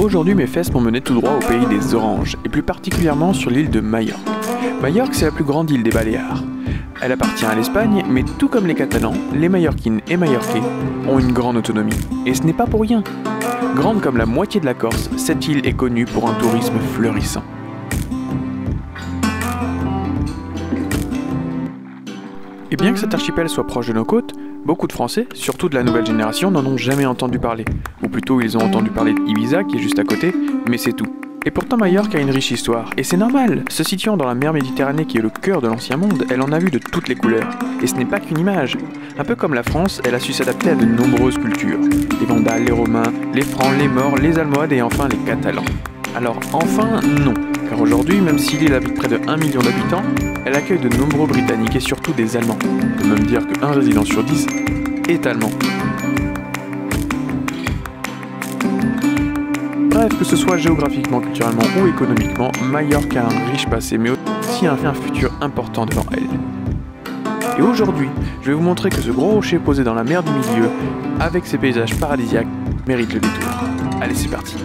Aujourd'hui, mes fesses m'ont mené tout droit au pays des oranges, et plus particulièrement sur l'île de Majorque. Majorque, c'est la plus grande île des Baléares. Elle appartient à l'Espagne, mais tout comme les Catalans, les Mallorquines et Majorquais ont une grande autonomie. Et ce n'est pas pour rien. Grande comme la moitié de la Corse, cette île est connue pour un tourisme fleurissant. Et bien que cet archipel soit proche de nos côtes, beaucoup de Français, surtout de la nouvelle génération, n'en ont jamais entendu parler. Ou plutôt, ils ont entendu parler d'Ibiza, qui est juste à côté, mais c'est tout. Et pourtant, Majorque a une riche histoire. Et c'est normal, se situant dans la mer Méditerranée qui est le cœur de l'ancien monde, elle en a vu de toutes les couleurs. Et ce n'est pas qu'une image. Un peu comme la France, elle a su s'adapter à de nombreuses cultures. Les Vandales, les Romains, les Francs, les Maures, les Almohades et enfin les Catalans. Alors enfin, non. Car aujourd'hui, même si l'île habite près de 1 million d'habitants, elle accueille de nombreux Britanniques et surtout des Allemands. On peut même dire qu'un résident sur 10 est allemand. Bref, que ce soit géographiquement, culturellement ou économiquement, Majorque a un riche passé, mais aussi un futur important devant elle. Et aujourd'hui, je vais vous montrer que ce gros rocher posé dans la mer du milieu, avec ses paysages paradisiaques, mérite le détour. Allez, c'est parti!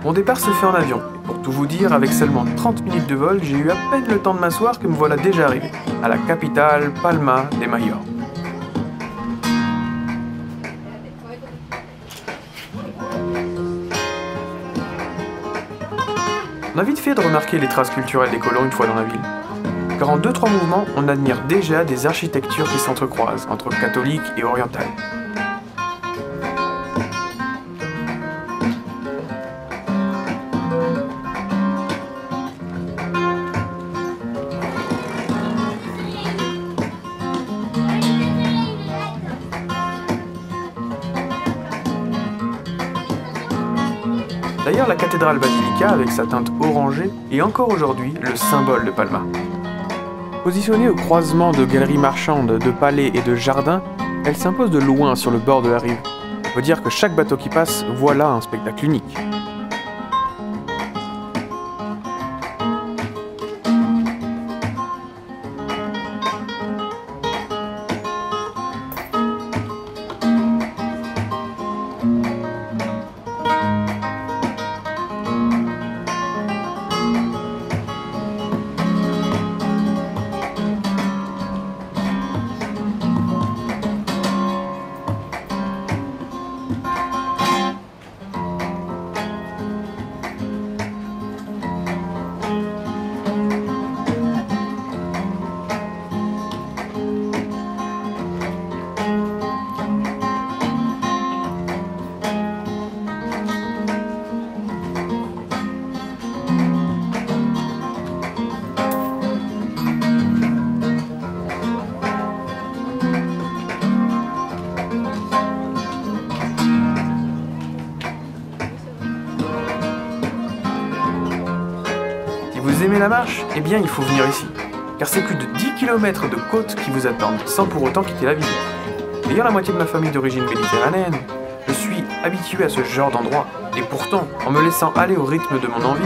Mon départ se fait en avion, et pour tout vous dire, avec seulement 30 minutes de vol, j'ai eu à peine le temps de m'asseoir que me voilà déjà arrivé, à la capitale, Palma de Majorque. On a vite fait de remarquer les traces culturelles des colons une fois dans la ville. Car en 2-3 mouvements, on admire déjà des architectures qui s'entrecroisent entre catholiques et orientales. D'ailleurs, la cathédrale basilica, avec sa teinte orangée, est encore aujourd'hui le symbole de Palma. Positionnée au croisement de galeries marchandes, de palais et de jardins, elle s'impose de loin sur le bord de la rive. On peut dire que chaque bateau qui passe voit là un spectacle unique. Vous aimez la marche? Eh bien, il faut venir ici. Car c'est plus de 10 km de côte qui vous attendent, sans pour autant quitter la ville. Ayant la moitié de ma famille d'origine méditerranéenne, je suis habitué à ce genre d'endroit. Et pourtant, en me laissant aller au rythme de mon envie,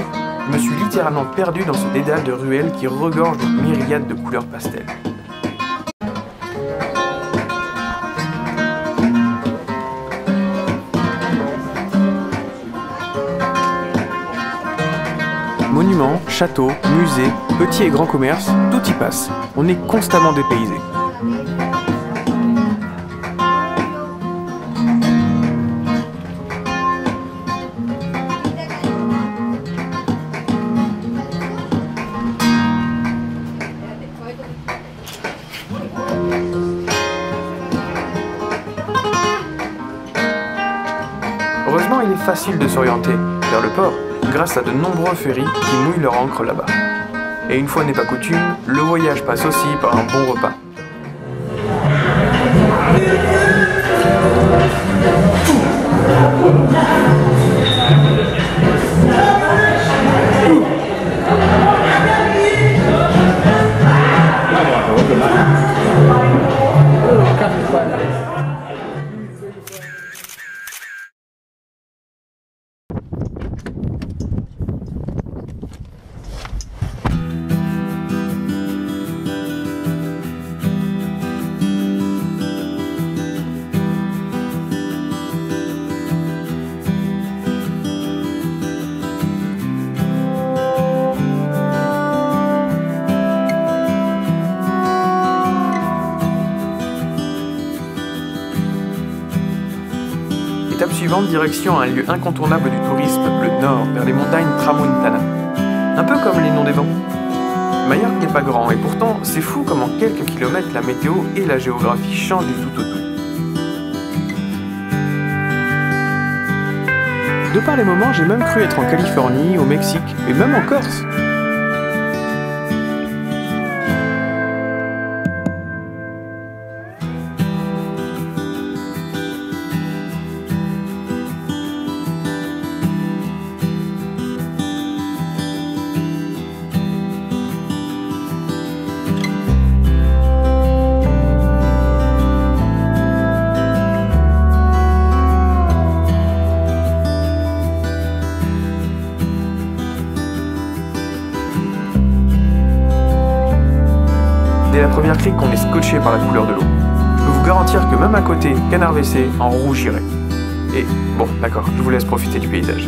je me suis littéralement perdu dans ce dédale de ruelles qui regorge de myriades de couleurs pastel. Monuments, châteaux, musées, petits et grands commerces, tout y passe. On est constamment dépaysé. Heureusement, il est facile de s'orienter vers le port, grâce à de nombreux ferries qui mouillent leur ancre là-bas. Et une fois n'est pas coutume, le voyage passe aussi par un bon repas. Étape suivante, direction un lieu incontournable du tourisme, le nord, vers les montagnes Tramontana. Un peu comme les noms des vents. Majorque n'est pas grand, et pourtant, c'est fou comme en quelques kilomètres la météo et la géographie changent du tout au tout. De par les moments, j'ai même cru être en Californie, au Mexique, et même en Corse. Dès la première crique, on est scotché par la couleur de l'eau. Je peux vous garantir que même à côté, Canard WC en rougirait. Et bon, d'accord, je vous laisse profiter du paysage.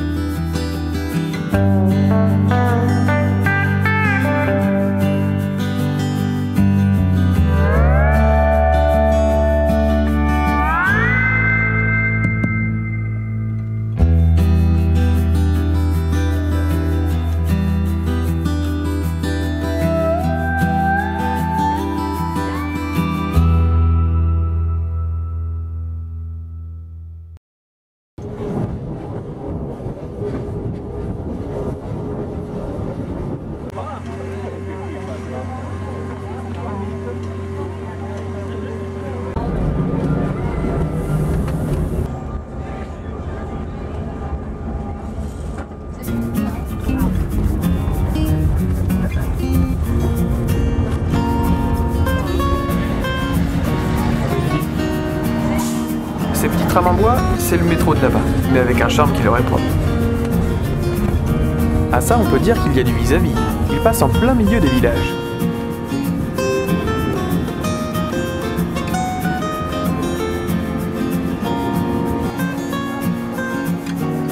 Ces petits trams en bois, c'est le métro de là-bas, mais avec un charme qui leur est propre. À ça, on peut dire qu'il y a du vis-à-vis. Il passe en plein milieu des villages.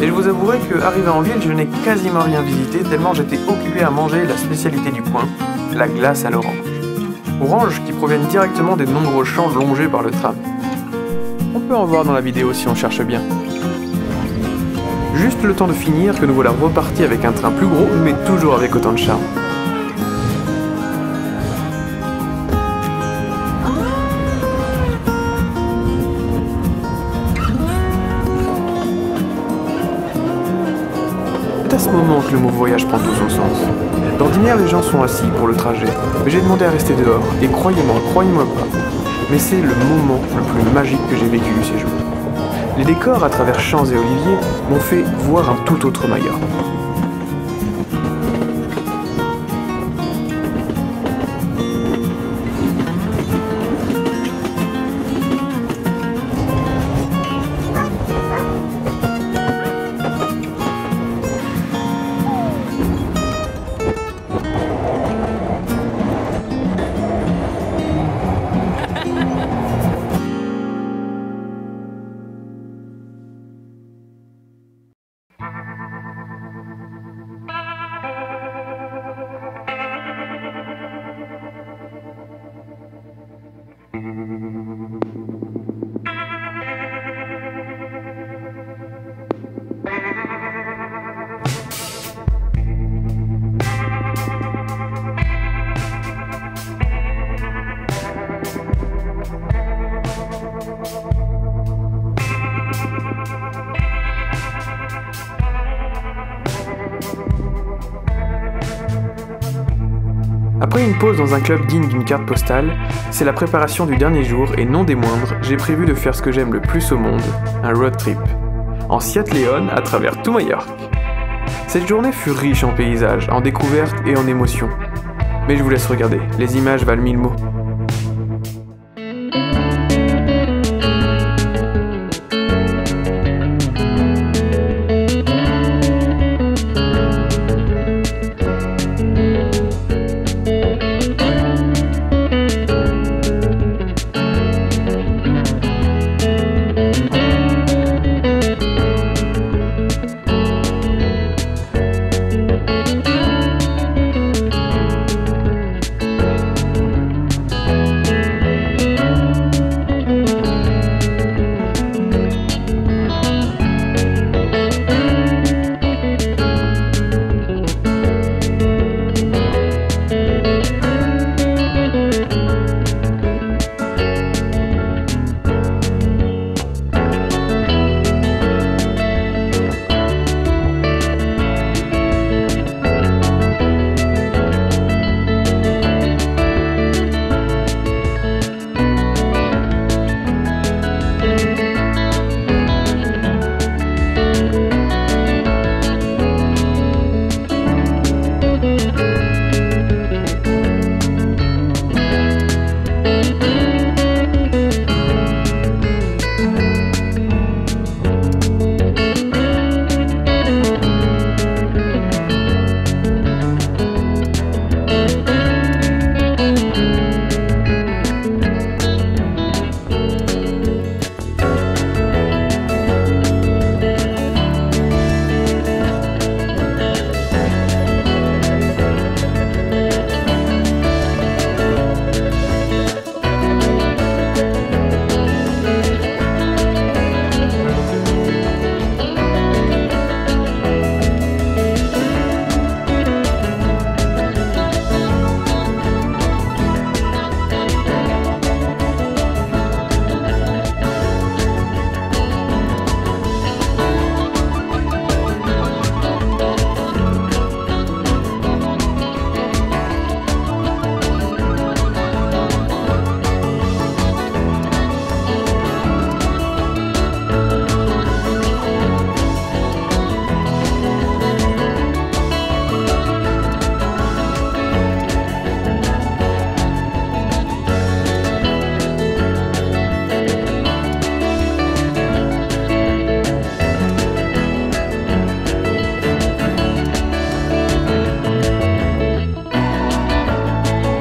Et je vous avouerai que, arrivé en ville, je n'ai quasiment rien visité tellement j'étais occupé à manger la spécialité du coin, la glace à l'orange. Orange qui proviennent directement des nombreux champs longés par le tram. On peut en voir dans la vidéo si on cherche bien. Juste le temps de finir que nous voilà repartis avec un train plus gros, mais toujours avec autant de charme. C'est à ce moment que le mot voyage prend tout son sens. D'ordinaire, les gens sont assis pour le trajet, mais j'ai demandé à rester dehors, et croyez-moi pas, mais c'est le moment le plus magique que j'ai vécu du séjour. Les décors à travers champs et oliviers m'ont fait voir un tout autre Majorque. Après une pause dans un club digne d'une carte postale, c'est la préparation du dernier jour et non des moindres, j'ai prévu de faire ce que j'aime le plus au monde, un road trip. En Seat León à travers tout Majorque. Cette journée fut riche en paysages, en découvertes et en émotions. Mais je vous laisse regarder, les images valent 1000 mots.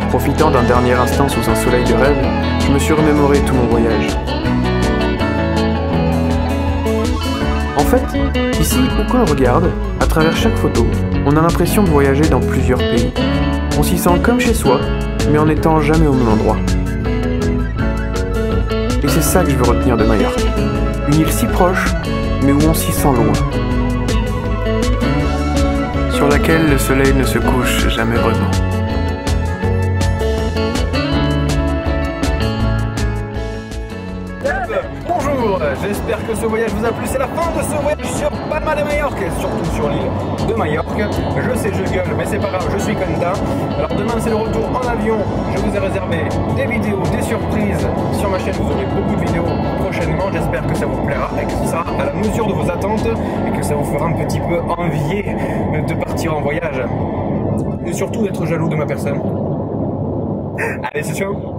Profitant d'un dernier instant sous un soleil de rêve, je me suis remémoré tout mon voyage. En fait, ici, où qu'on le regarde, à travers chaque photo, on a l'impression de voyager dans plusieurs pays. On s'y sent comme chez soi, mais en n'étant jamais au même endroit. Et c'est ça que je veux retenir de Majorque. Une île si proche, mais où on s'y sent loin. Sur laquelle le soleil ne se couche jamais vraiment. Bonjour, j'espère que ce voyage vous a plu. C'est la fin de ce voyage sur Palma de Majorque, surtout sur l'île de Majorque. Je sais, je gueule, mais c'est pas grave, je suis content. Alors demain c'est le retour en avion. Je vous ai réservé des vidéos, des surprises sur ma chaîne. Vous aurez beaucoup de vidéos prochainement. J'espère que ça vous plaira et que ce sera à la mesure de vos attentes et que ça vous fera un petit peu envier de partir en voyage et surtout d'être jaloux de ma personne. Allez, c'est ciao.